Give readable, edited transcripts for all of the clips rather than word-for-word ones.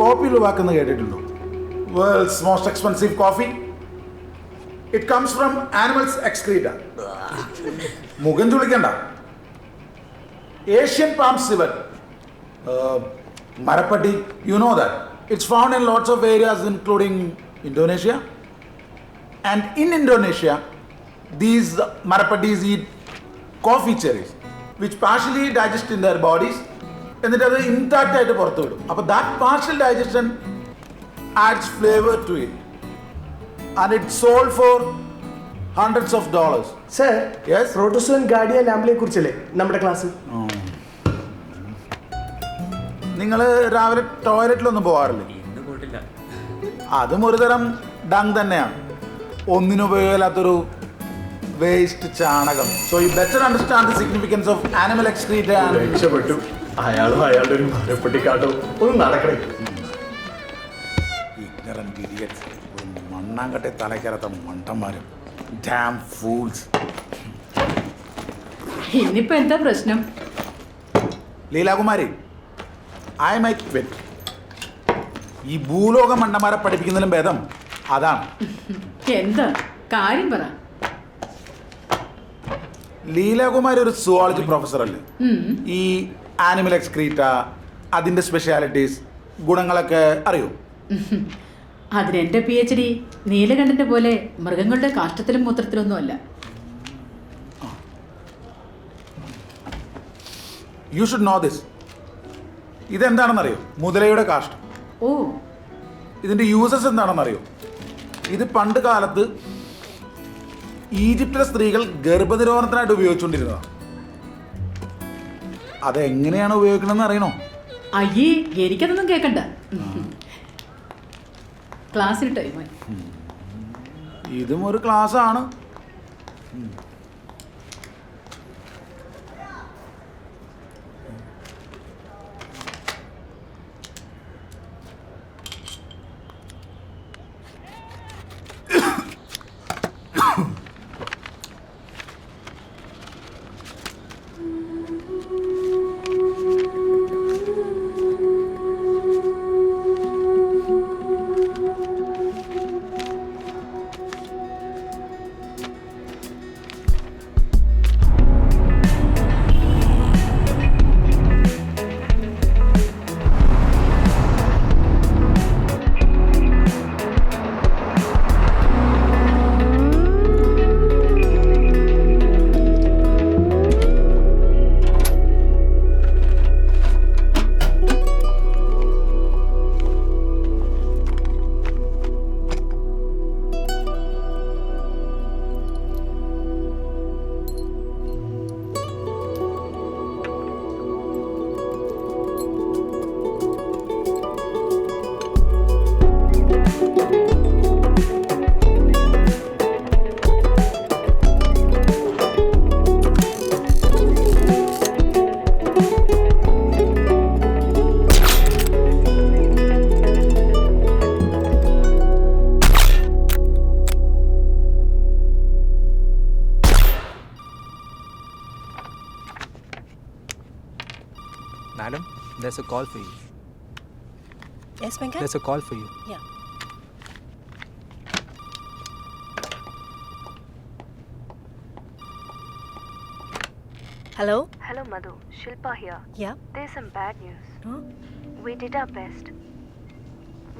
Copy ഉളവാക്കുന്ന കേട്ടിട്ടുണ്ടോ? World's most expensive coffee. It comes from animals excreta. മുഖം ചുളിക്കണ്ട. ഏഷ്യൻ പാം സിവൻ, മരപ്പട്ടി, you know that. It's found in lots of areas including Indonesia. And in Indonesia, these marapattis eat coffee cherries, which partially digest in their bodies. എന്നിട്ട് അത് intact ആയിട്ട് പുറത്തു വിടും. അപ്പോൾ that partial digestion adds flavour to it and it's sold for hundreds of dollars. Sir, Yes? Protozoan giardia ലാമ്പിനെ കുറിച്ചല്ലേ നമ്മുടെ class? നിങ്ങൾ രാവിലെ ടോയ്ലറ്റിലൊന്നും പോകാറില്ലേ? അതും ഒരു തരം ഡങ് തന്നെയാണ്. ഒന്നിനുപയോഗിക്കാത്തൊരു വേസ്റ്റ് ചാണകം. So you better understand the significance of animal excreta. രക്ഷപ്പെട്ടു. അയാളും അയാളുടെ ഒരു മരപ്പെട്ടിക്കാട്ടോ ഒന്ന് നടക്കണേ. Ignorant idiots. മണ്ണാങ്കട്ടെ തലക്കരത്ത മണ്ടന്മാരും. Damn fools. ഇന്നിപ്പോ എന്താ പ്രശ്നം? Leelakumari, I my quit. ഈ ഭൂലോക മണ്ടന്മാരെ പഠിപ്പിക്കുന്നതിലും ഭേദം അതാണ്. എന്താ കാര്യം പറ. ലീലാകുമാരി ഒരു സുവോളജി പ്രൊഫസർ അല്ലേ? ഈ ആനിമൽ എക്സ്ക്രീറ്റ, അതിന്റെ സ്പെഷ്യാലിറ്റീസ്, ഗുണങ്ങളൊക്കെ അറിയോ? അതിനെന്റെ PhD നീലകണ്ഠന്റെ പോലെ മൃഗങ്ങളുടെ കാഷ്ടത്തിലും മൂത്രത്തിലൊന്നും അല്ല. You should know this. ഇതെന്താണെന്നറിയോ? മുതലയുടെ കാഷ്ടം. ഓ, ഇതിന്റെ യൂസസ് എന്താണെന്നറിയോ? ഇത് പണ്ട് കാലത്ത് ഈജിപ്തിലെ സ്ത്രീകൾ ഗർഭനിരോധനത്തിനായിട്ട് ഉപയോഗിച്ചുകൊണ്ടിരുന്നതാണ്. അതെങ്ങനെയാണ് ഉപയോഗിക്കണമെന്ന് അറിയണോ? അയ്യേ, എനിക്കതൊന്നും കേൾക്കണ്ട. ക്ലാസ്സിൽ ടൈം. ഇതും ഒരു ക്ലാസ് ആണ്. Madam, there's a call for you. Yes, Venkat? There's a call for you. Yeah. Hello? Hello, Madhu. Shilpa here. Yeah? There's some bad news. Huh? We did our best.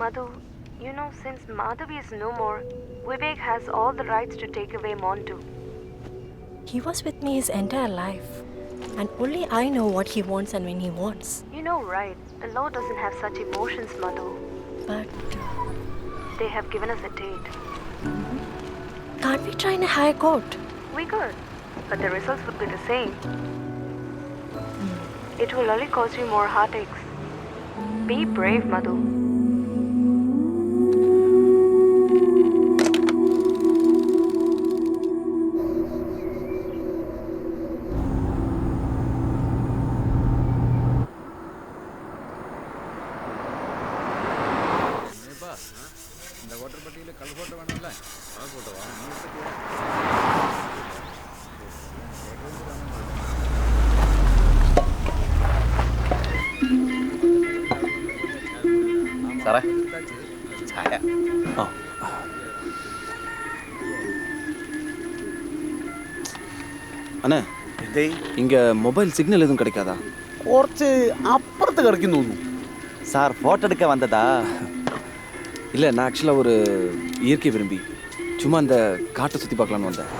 Madhu, you know, since Madhavi is no more, Vivek has all the rights to take away Montu. He was with me his entire life. And only I know what he wants and when he wants. You know, right? The law doesn't have such emotions, Madhu. But They have given us a date. can't we try in a higher court? We could, but the results would be the same. It will only cause you more heartaches. Be brave, Madhu. സാറേ ചായ. ആ அண்ணே இங்கே mobile signal எதுவும் கிடைக்காதா? കുറച്ച് അപ്പുറത്ത് കിടക്കുന്നു തോന്നുന്നു. சார் ஃபோட்டோ எடுக்க வந்ததா? இல்லை, நான் ஆக்சுவலாக ஒரு இயற்கை விரும்பி சும்மா அந்த காட்டை சுற்றி பார்க்கலான்னு வந்தேன்.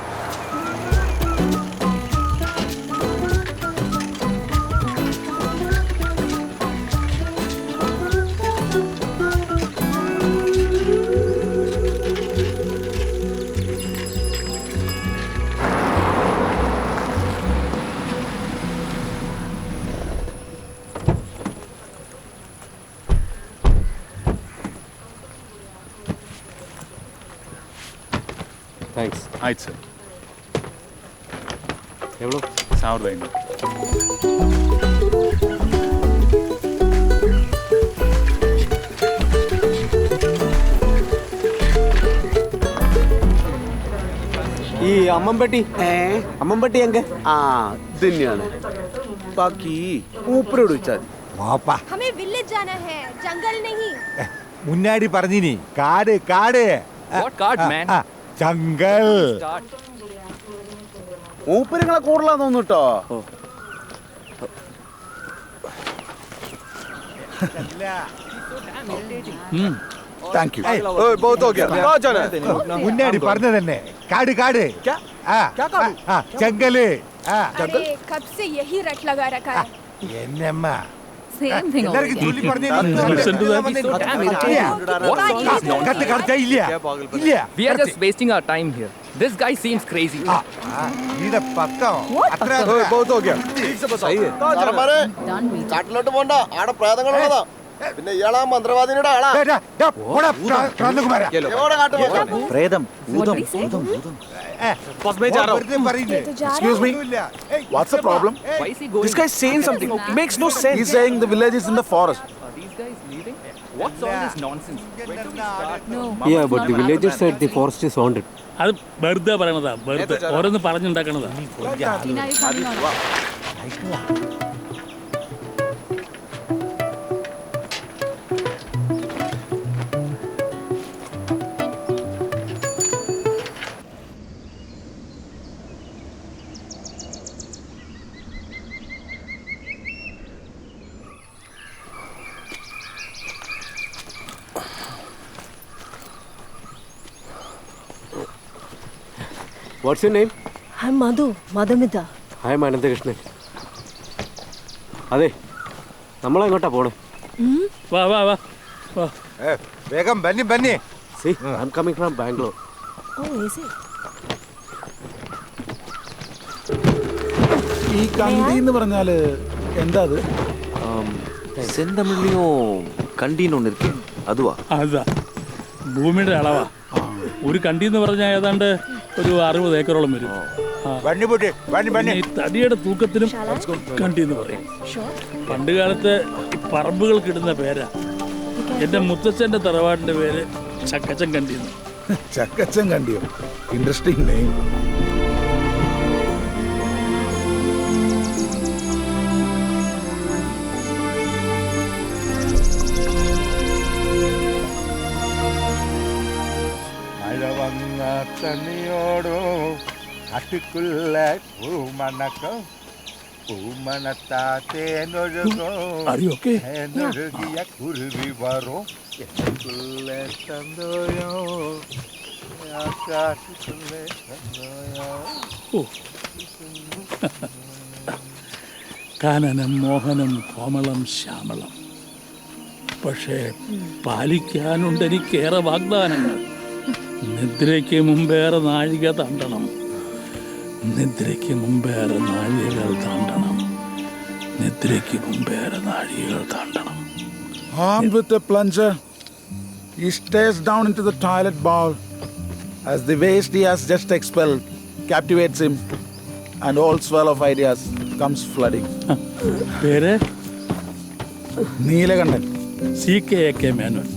ಥ್ಯಾಂಕ್ಸ್. ಆಯ್ತು ಸರ್. ಎವಳು? 1500. ഈ അമ്മമ്പട്ടി അമ്മമ്പട്ടി എങ്ക? ആ ഇത് തന്നെയാണ്. ബാക്കി മൂപ്പരോട് ചോദിച്ചാൽ മതി. வாப்பா हमें विलेज जाना है, जंगल नहीं. முன்னாடி பறஞ்சினி காடு காடு What card, man? ஜங்கல் മൂപ്പരങ്ങളെ കൂടുതലാന്ന് തോന്നുന്നു കേട്ടോ. Thank you. முன்னாடி பறந்து தண்ணே காடு காடு ஜங்கலு अरे कब से यही रट लगा रखा है. என்னம்மா Same thing. எல்லாருக்கும் சொல்லி பறந்து கட்டு கடைச்சா இல்லையா இல்லையா? We are just wasting our time here. This guy seems crazy. இத பக்கம் കാട്ടിലോട്ട് പോണ്ട, ആടെ പ്രേതങ്ങളുള്ളതാ. പിന്നെ ഇയാളാ മന്ത്രവാദിനിയുടെ ആളാ. പ്രേതം ഭൂതം ഭൂതം ഭൂതം. Excuse me. What's the problem? Why is he going? This guy is saying something. Makes no sense. He's saying the village is in the forest. Are these guys leaving? What's all this nonsense? Where do we start? No. Yeah, but the villagers said the forest is haunted. അത് വെറുതെ പറയണതാ, വെറുതെ ഓരോന്ന് പറഞ്ഞുണ്ടാക്കണതാ. Tina, you coming on? What's your name? I'm Madhu, Madhumita. I am Ananthakrishnan. അതെ, നമ്മളെങ്ങോട്ടാ പോണേ? വാ വാ വാ വാ. വേഗം bunny bunny. See, I'm coming from Bangalore. Oh, is it? ഈ കന്തി എന്ന് പറഞ്ഞാല് എന്താ അത്? செந்தமிழ்லையும் கண்டின்னு ஒன்று இருக்கு, அதுவா? അതാ ഭൂമിയുടെ അളവാ. ഒരു കണ്ടി എന്ന് പറഞ്ഞാൽ ഏതാണ്ട് ഒരു 60 ഏക്കറോളം വരും. ബന്നി പൊട്ടി ബന്നി ബന്നി. ഈ തടിയുടെ തൂക്കത്തിനും കണ്ടി എന്ന് പറയും. പണ്ട് കാലത്ത് ഈ പറമ്പുകൾക്ക് ഇടുന്ന പേരാ. എൻ്റെ മുത്തച്ഛൻ്റെ തറവാടിൻ്റെ പേര് ചക്കച്ചൻ കണ്ടി എന്ന്. ചക്കച്ചൻ കണ്ടിയോ? Interesting name. മഴ വന്ന തണ്ണിയോടോ കാട്ടുക്കുള്ള പൂമണക്കം പൂമണത്താത്തേനൊഴുകോ അറിയൊക്കെ എന്നൊഴുകിയ കുരുവി വരും எனக்குள்ள சந்தோயோ காட்டுக்குள்ள சந்தோயோ. കാനനം മോഹനം കോമളം ശ്യാമളം. പക്ഷേ പാലിക്കാനുണ്ട് എനിക്കേറെ വാഗ്ദാനങ്ങൾ. നിദ്രയ്ക്ക് മുമ്പേറെ നാഴിക താണ്ടണം, നിദ്രയ്ക്ക് മുമ്പേറെ നാഴികകൾ താണ്ടണം, നിദ്രയ്ക്ക് മുമ്പേറെ നാഴികകൾ താണ്ടണം. Armed with a plunger, he stares down into the toilet bowl as the waste he has just expelled captivates him, and all swell of ideas comes flooding. പേര് നീലകണ്ഠൻ. CK മേനോൻ,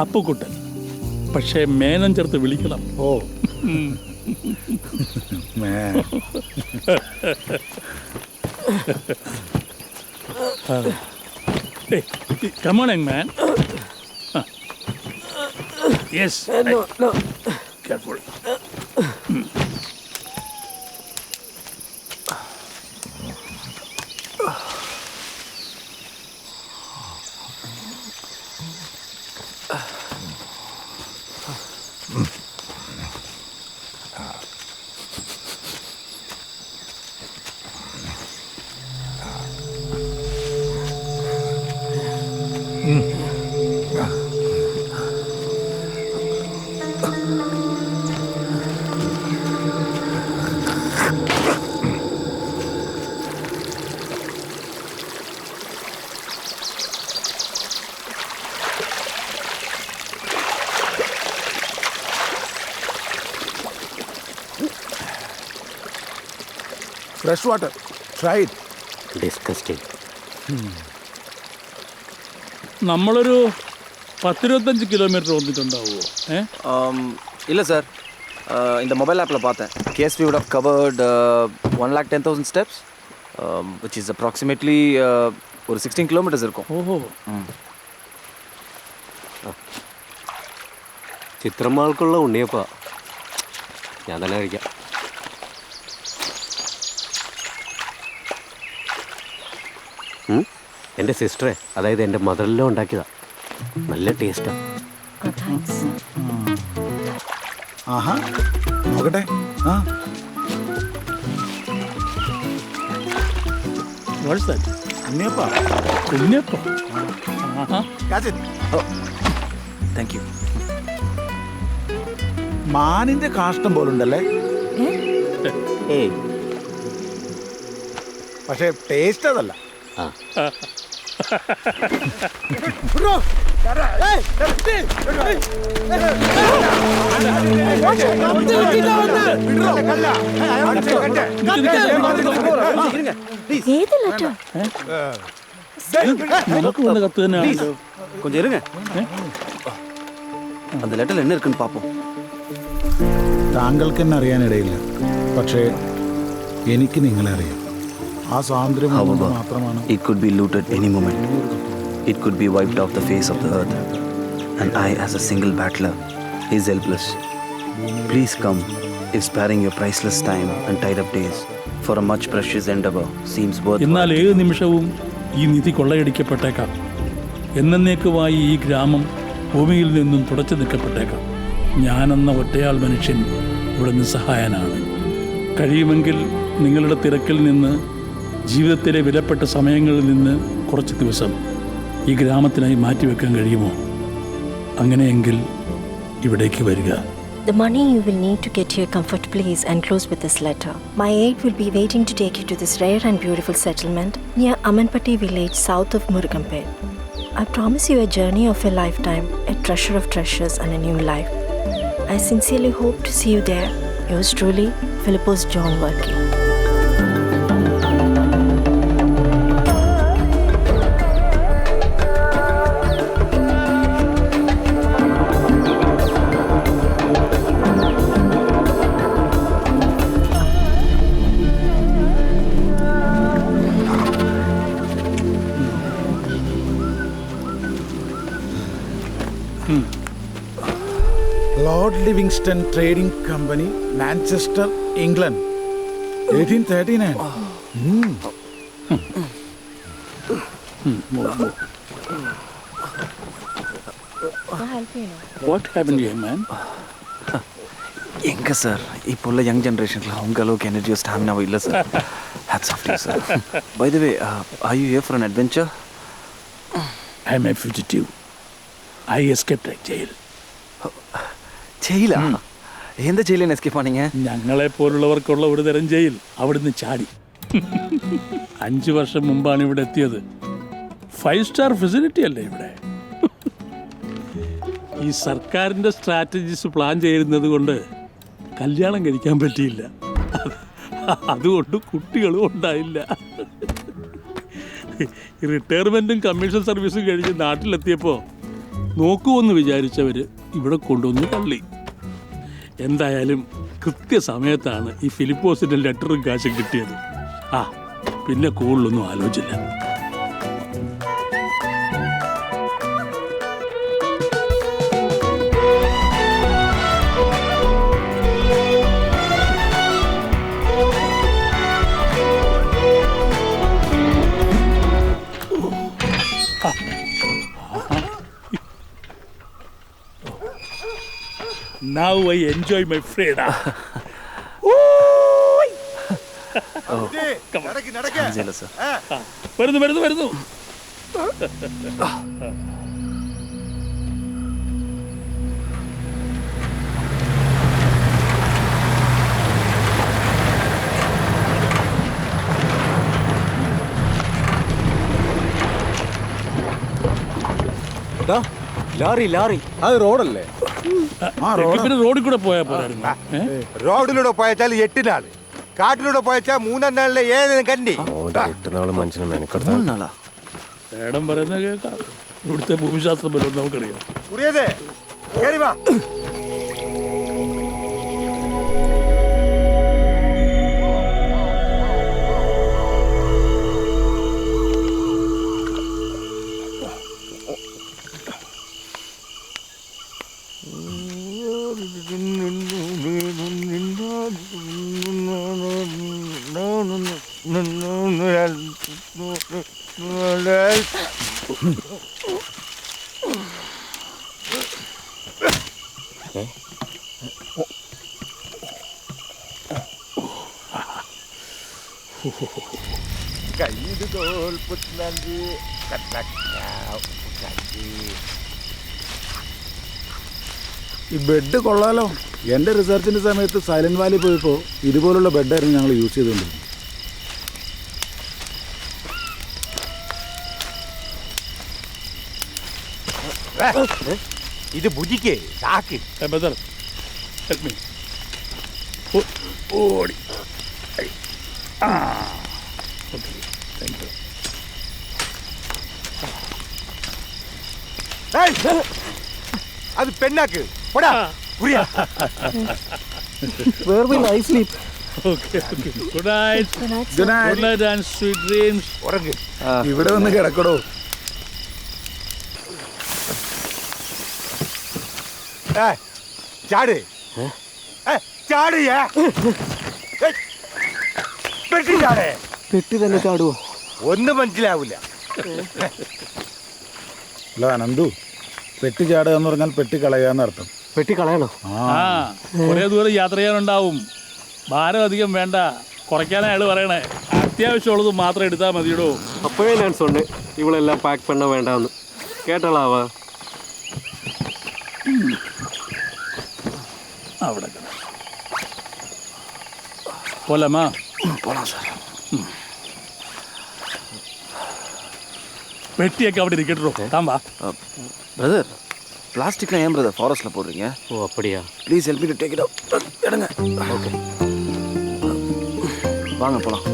അപ്പുക്കുട്ടൻ. പക്ഷേ മേനൻ ചേർത്ത് വിളിക്കണം. ഓ man. Hey, come on, young man. Yes No, no. Careful. Fresh water. Try it. Disgusting. നമ്മളൊരു 10-25 kilometre വന്നിട്ടുണ്ടാവുമോ? இல்லை sir, இந்த mobile ஆப்பில் பார்த்தேன். Guess we would have covered 1,10,000 steps, which is approximately ஒரு 16 கிலோமீட்டர்ஸ் இருக்கும். ഓഹോ. ചിത്രമാൾക്കുള്ള ഉണ്ണിയപ്പ ഞാൻ തന്നെ കഴിക്കാം. എൻ്റെ സിസ്റ്ററെ, അതായത് എൻ്റെ മദറിലോ ഉണ്ടാക്കിയതാ. നല്ല ടേസ്റ്റാ. ആഹാ, നോക്കട്ടെ. ആ, What's that? ഉണ്ണിയപ്പ. ഉണ്ണിയപ്പം. ആഹാ. Catch it. Thank you. മാനിന്റെ കാഷ്ടം പോലുണ്ടല്ലേ? ഏയ്, പക്ഷേ ടേസ്റ്റ് അതല്ല. ഏത് ലെറ്റർ? നമുക്ക് വന്ന കത്ത് തന്നെയാണല്ലോ. கொஞ்சம் இருங்க, அந்த லெட்டரில் என்ன இருக்குன்னு பார்ப்போம். താങ്കൾക്ക് എന്നെ അറിയാനിടയില്ല, പക്ഷേ എനിക്ക് നിങ്ങളെ അറിയാം. ആ സ്വാതന്ത്ര്യം മാത്രമാണ്. It could be looted any moment. It could be wiped off the face of the earth. And I, as a single battler, is helpless. Please come, if sparing your priceless time and tied up days for a much precious endeavor seems worth. എന്നാൽ ഏത് നിമിഷവും ഈ നിധി കൊള്ളയടിക്കപ്പെട്ടേക്കാം. എന്നേക്കുമായി ഈ ഗ്രാമം ഭൂമിയിൽ നിന്നും തുടച്ചു നീക്കപ്പെട്ടേക്കാം. ഞാനെന്ന ഒറ്റയാൾ മനുഷ്യൻ ഇവിടെ നിസ്സഹായനാണ്. കഴിയുമെങ്കിൽ നിങ്ങളുടെ തിരക്കിൽ നിന്ന്, ജീവിതത്തിലെ വിലപ്പെട്ട സമയങ്ങളിൽ നിന്ന് കുറച്ച് ദിവസം ഈ ഗ്രാമത്തിനായി മാറ്റിവെക്കാൻ കഴിയുമോ? അങ്ങനെയെങ്കിൽ ഇവിടേക്ക് വരിക. The money you will need to get to your comfort place enclosed with this letter. My aid will be waiting to take you to this rare and beautiful settlement near Amanpatti village south of Murugampet. I promise you a journey of a lifetime, a treasure of treasures and a new life. I sincerely hope to see you there. Yours truly, Philippos John Working. Lord Livingston Trading Company, Manchester, England, 1839. What happened here, man? எங்க sir, இப்போ உள்ள young ஜென்ரேஷனில் உங்க அளவுக்கு எனர்ஜியோ ஸ்டாமினாவோ இல்லை sir. Hats off you sir. By the way, are you here for an adventure? I am a fugitive. I escaped a jail. ജയിലാ? എന്ത് ജയിലിൽ എസ്കേപ്പ് ആണീங்க? ഞങ്ങളെ പോലുള്ളവർക്കുള്ള ഒരു തരം ജയിൽ. അവിടുന്ന് ചാടി 5 വർഷം മുമ്പാണ് ഇവിടെ എത്തിയത്. 5 സ്റ്റാർ ഫെസിലിറ്റി അല്ലേ ഇവിടെ. ഈ സർക്കാരിൻ്റെ സ്ട്രാറ്റജീസ് പ്ലാൻ ചെയ്യുന്നത് കൊണ്ട് കല്യാണം കഴിക്കാൻ പറ്റിയില്ല. അതുകൊണ്ട് കുട്ടികളും ഉണ്ടായില്ല. റിട്ടയർമെൻറ്റും കമ്മീഷൻ സർവീസും കഴിഞ്ഞ് നാട്ടിലെത്തിയപ്പോൾ നോക്കുമെന്ന് വിചാരിച്ചവർ ഇവിടെ കൊണ്ടുവന്ന് തള്ളി. എന്തായാലും കൃത്യസമയത്താണ് ഈ ഫിലിപ്പോസിൻ്റെ ലെറ്ററും കാശും കിട്ടിയത്. പിന്നെ കൂടുതലൊന്നും ആലോചിച്ചില്ല. Now I enjoy my freedom. Come on. I'm jealous, sir. വരുന്നു. ലാറി അത് റോഡല്ലേ? പിന്നെ റോഡിൽ കൂടെ പോയാൽ പോരായിരുന്നു. റോഡിലൂടെ പോയച്ചാൽ 8 നാള്, കാട്ടിലൂടെ പോയച്ചാൽ 3 നാളിലെ ഏതെങ്കിലും കണ്ടി. 8 നാള് മനുഷ്യനെ മെനക്കെടുത്ത മേഡം പറയുന്നത് കേൾക്കാം. ഇവിടുത്തെ ഭൂമിശാസ്ത്രം വല്ലതും നമുക്കറിയാം. പുറിയതേ കേറി വാ. കയ്യിൽ തോൽപ്പുത്തഞ്ച് ഈ ബെഡ് കൊള്ളാലോ. എൻ്റെ റിസർച്ചിൻ്റെ സമയത്ത് സൈലന്റ് വാലി പോയപ്പോൾ ഇതുപോലുള്ള ബെഡായിരുന്നു ഞങ്ങൾ യൂസ് ചെയ്തുകൊണ്ടിരുന്നത്. ഇത് ഭുജിക്കേ ചാക്ക്. Brother, help me. ഓടി. Okay, thank you. അത് പെണ്ണാക്ക് പോടാ പുറിയ. Where will I sleep? Okay. Good night. Good night. Good night and sweet dreams. ഉറങ്ങ്. ഇവിടെ വന്ന് കിടക്കടോ. ചാട് ചാട്. പെട്ടി ചാടേ. പെട്ടി തന്നെ ചാടുവോ? ഒന്നും മനസ്സിലാവില്ല. അല്ല നന്ദു, പെട്ടി ചാടുക എന്ന് പറഞ്ഞാൽ പെട്ടി കളയാന്നർത്ഥം. പെട്ടി കളയണോ? കുറേ ദൂരം യാത്ര ചെയ്യാനുണ്ടാവും. ഭാരം അധികം വേണ്ട, കുറയ്ക്കാനാ അയാൾ പറയണേ. അത്യാവശ്യമുള്ളത് മാത്രം എടുത്താൽ മതിയിടോ. അപ്പോഴേ ഞാൻ சொன்னேன் ഇവളെല്ലാം പാക്ക് பண்ண വേണ്ടാന്ന്. കേട്ടളാവാ അവിടെ പോലാമാ? പോലാം സാർ. പെട്ടിയൊക്കെ അവിടെ ഇരിക്കട്ടോ. താൻ വാ. பிரதர், பிளாஸ்டிக்லாம் ஏன் பிரதர் ஃபாரஸ்ட்டில் போடுறீங்க? ഓ அப்படியா? Please help me to take it out. எடுங்க. ஓகே, வாங்க போகலாம்.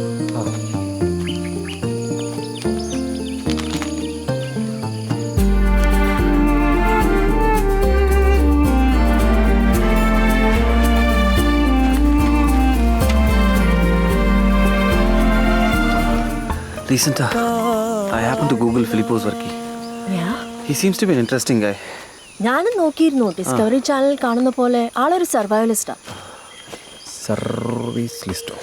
Recently, I happened to Google Filippo's Varki. Yeah? He seems to be an interesting guy. ഞാനും നോക്കിയിരുന്നു. ഡിസ്കവറി ചാനൽ കാണുന്ന പോലെ ആളൊരു സർവൈവലിസ്റ്റാ. Service ലിസ്റ്റോ?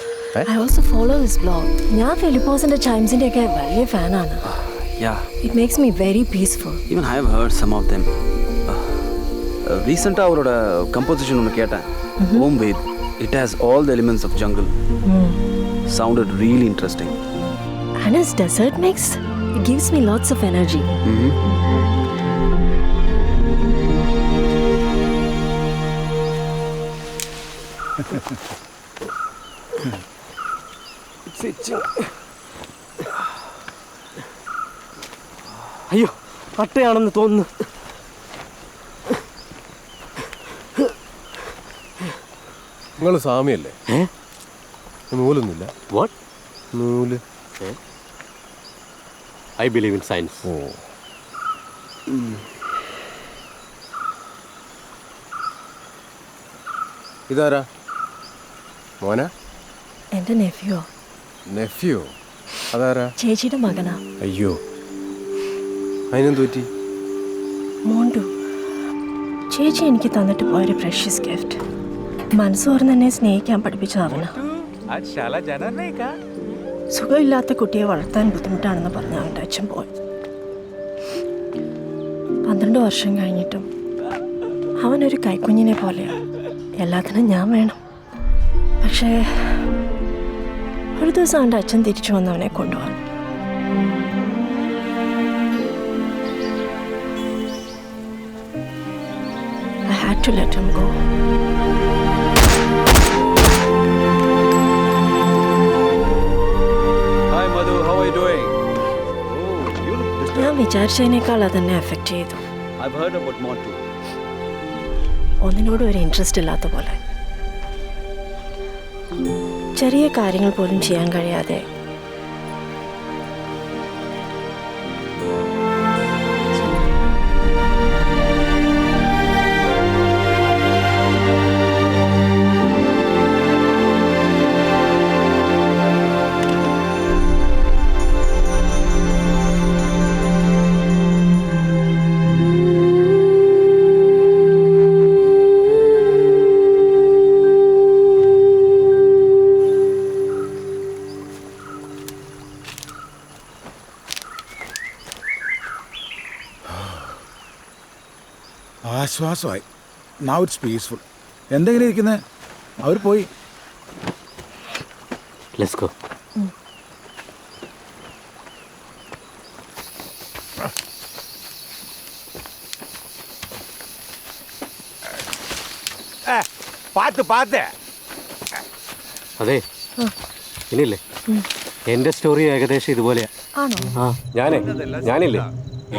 I also follow his blog. ഞാൻ ഫിലിപ്പോസിന്റെ ചൈംസിന്റെ ഒക്കെ വലിയ ഫാനാണ്. Yeah. It makes me very peaceful. Even I have heard some of them. Recently, அவரோட composition ஒன்று கேட்டேன். Home Ved. It has all the elements of jungle. Sounded really interesting. And his dessert mix, it gives me lots of energy. അയ്യോ, അട്ടയാണെന്ന് തോന്നുന്നു. നിങ്ങൾ സ്വാമിയല്ലേ? നൂലൊന്നുമില്ല. What? നൂല്. I believe in science. ഓ, ഇതാരാ? മോന? എൻ്റെ നെഫ്യോ. നെഫ്യൂ? അതാരാ? ചേച്ചിയുടെ മകനാ. അയ്യോ, അതിനെന്ത് പറ്റി? മോണ്ടു. ചേച്ചി എനിക്ക് തന്നിട്ട് പോയൊരു പ്രഷ്യസ് ഗിഫ്റ്റ്. മനസ്സ് തുറന്ന് എന്നെ സ്നേഹിക്കാൻ പഠിപ്പിച്ച അവനാ. സുഖമില്ലാത്ത കുട്ടിയെ വളർത്താൻ ബുദ്ധിമുട്ടാണെന്ന് പറഞ്ഞ അവൻ്റെ അച്ഛൻ പോയി. 12 വർഷം കഴിഞ്ഞിട്ടും അവനൊരു കൈക്കുഞ്ഞിനെ പോലെയാണ്. എല്ലാത്തിനും ഞാൻ വേണം. പക്ഷേ ഒരു ദിവസം അവൻ്റെ അച്ഛൻ തിരിച്ചു വന്നവനെ കൊണ്ടുപോകാൻ. I had to let him go. Hi Madhu, how are you doing? Oh, you look disturbed. ഞാൻ വിചാരിച്ചതിനേക്കാൾ അതെന്നെ എഫക്റ്റ് ചെയ്തു. I've heard about Montu. ഒന്നിനോടും ഒരു ഇൻട്രസ്റ്റ് ഇല്ലാത്ത പോലെ. ചെറിയ കാര്യങ്ങൾ പോലും ചെയ്യാൻ കഴിയാതെ ആശ്വാസമായി. Now it's peaceful. എന്തെങ്കിലും ഇരിക്കുന്നത്? അവർ പോയി. Let's go. പാത്ത് അതെ, ഇനിയില്ലേ എന്റെ സ്റ്റോറി ഏകദേശം ഇതുപോലെയാ. ആണോ? ആ ഞാനില്ലേ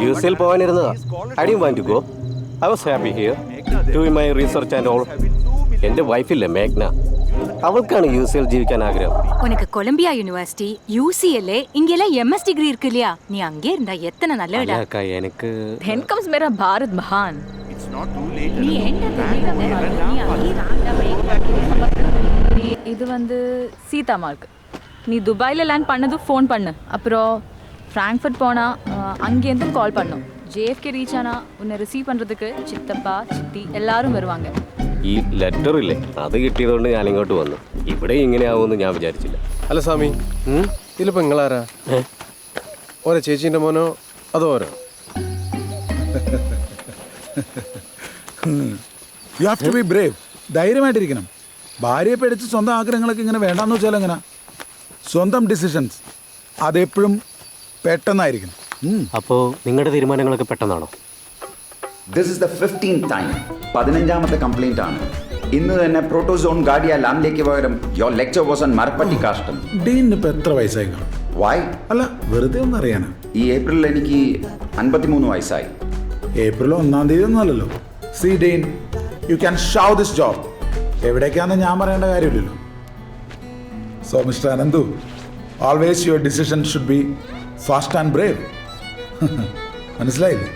യുഎസിൽ പോകാനിരുന്നതാ. I didn't want to go. I was happy here doing my research and all. എന്റെ വൈഫില്ലേ മേഘ്ന, அவளுக்கான யூசிஎல் ஜீவிക്കാൻ ஆഗ്രഹம். உனக்கு கொலம்பியா யூனிவர்சிட்டி யூசிஎல்ஏ இங்கெல்லாம் எம்எஸ் டிகிரி இருக்கு இல்லையா? நீ அங்கே இருந்தா எத்தனை நல்ல இடம். அக்கா எனக்கு then comes मेरा भारत महान. It's not too late. நீ இது வந்து சீதா மார்க். நீ துபாயில் லேண்ட் பண்ணது ஃபோன் பண்ணு. அப்புறம் ஃப்ராங்க்ஃபர்ட் போனா அங்கேருந்து கால் பண்ணும். ஜேஎஃப்கே ரீச் ஆனா உன்னை ரிசீவ் பண்ணுறதுக்கு சித்தப்பா சித்தி எல்லாரும் வருவாங்க. ഈ ലെറ്റർ ഇല്ലേ, അത് കിട്ടിയതുകൊണ്ട് ഞാൻ ഇങ്ങോട്ട് വന്നു. ഇവിടെ ഇങ്ങനെയാവുമെന്ന് ഞാൻ വിചാരിച്ചില്ല. അല്ല സ്വാമി, ഇതിലിപ്പോൾ നിങ്ങളാരാ? ഓരോ ചേച്ചീൻ്റെ മോനോ അതോ ഓരോ? You have to be brave. ധൈര്യമായിട്ടിരിക്കണം. ഭാര്യയെ പേടിച്ച് സ്വന്തം ആഗ്രഹങ്ങളൊക്കെ ഇങ്ങനെ വേണ്ടാന്ന് വെച്ചാൽ എങ്ങനെ? സ്വന്തം ഡിസിഷൻസ് അതെപ്പോഴും പെട്ടെന്നായിരിക്കണം. അപ്പോൾ നിങ്ങളുടെ തീരുമാനങ്ങളൊക്കെ പെട്ടെന്നാണോ? This is the 15th time. 15ാമത്തെ കംപ്ലൈന്റ് ആണ്. ഇന്ന് തന്നെ പ്രോട്ടോസോൺ ഗാഡിയ ലാംലേക്ക് പകരം യുവർ ലെക്ചർ വാസ് ഓൺ മരപ്പട്ടി കാഷ്ടം. ഡീനിന് ഇപ്പൊ എത്ര വയസ്സായി കാണും? വൈ? അല്ല, വെറുതെ ഒന്ന് അറിയാനാ. ഈ ഏപ്രിലിൽ എനിക്ക് 53 വയസ്സായി. ഏപ്രിൽ 1-ാം തീയതി ഒന്നും അല്ലല്ലോ. See dean, you can show this job. എവിടേക്കാന്ന് ഞാൻ പറയേണ്ട കാര്യമില്ലല്ലോ. So mister Ananthu, always your decision should be fast and brave. മനസ്സിലായില്ലേ?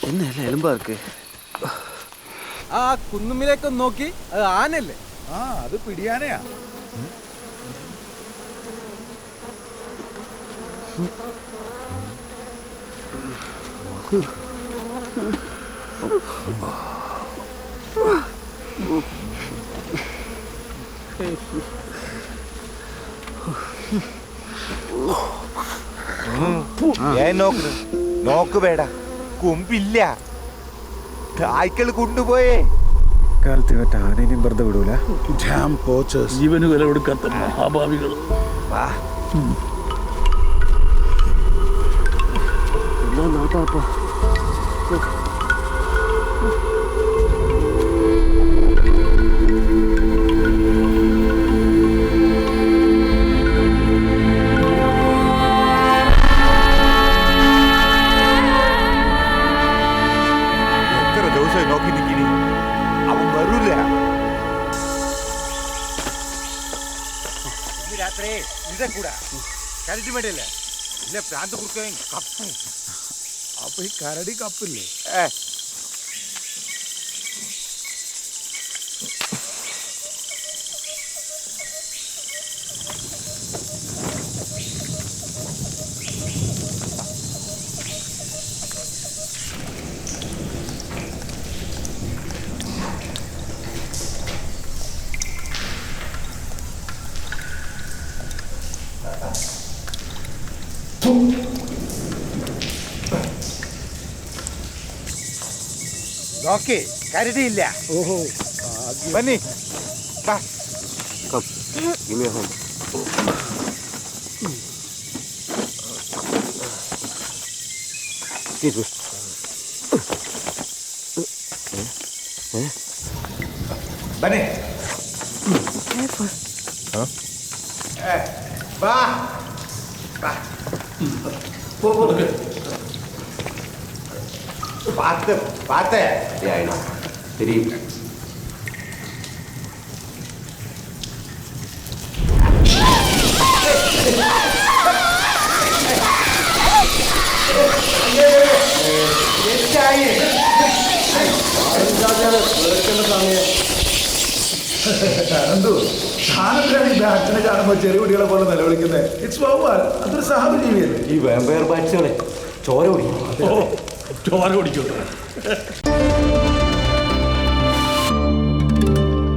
എന്നല്ല എലുമ്പാർക്ക് ആ കുന്നുമ്മിലേക്ക് നോക്കി, അത് ആനല്ലേ? ആ, അത് പിടിയാനയാ. നോക്ക് വേട, കുമ്പില്ല. തായ്ക്കൾ കൊണ്ടുപോയേ. കാലത്ത് മറ്റ ആനേനെയും വെറുതെ വിടൂല. ജീവന് വില കൊടുക്കാത്ത മഹാഭാവികൾ. എത്ര ദിവസം നോക്കി നിൽക്കിനി, അവൻ വരൂല. ഇന്ന് രാത്രി ഇതെ കൂടാ കരടി വേണ്ടല്ലേ? ഇല്ല, പ്രാന്ത് കുറുക്കൻ കപ്പും. അപ്പൊ ഈ കരടി കപ്പില്ലേ? നോക്കി കരുതിയില്ല. ഓഹോ ബന്നി വാ. Come, give me a hand. Excuse me. Bunny വാ. പാത്ത് പാത്ത്. Yeah, I know. Very. Ananthu, താനെന്തിനാണ് ഈ അച്ഛനെ കാണുമ്പോൾ ചെറിയ കുട്ടികളെ പോലെ നിലവിളിക്കുന്നത്? ഇറ്റ്സ് വവ്വാൽ, അതൊരു സഹജീവിയല്ലേ? ഈ വാമ്പയർ ബാറ്റ്സുകളെ ചോര കുടിക്കും. ചോര കുടിക്കും.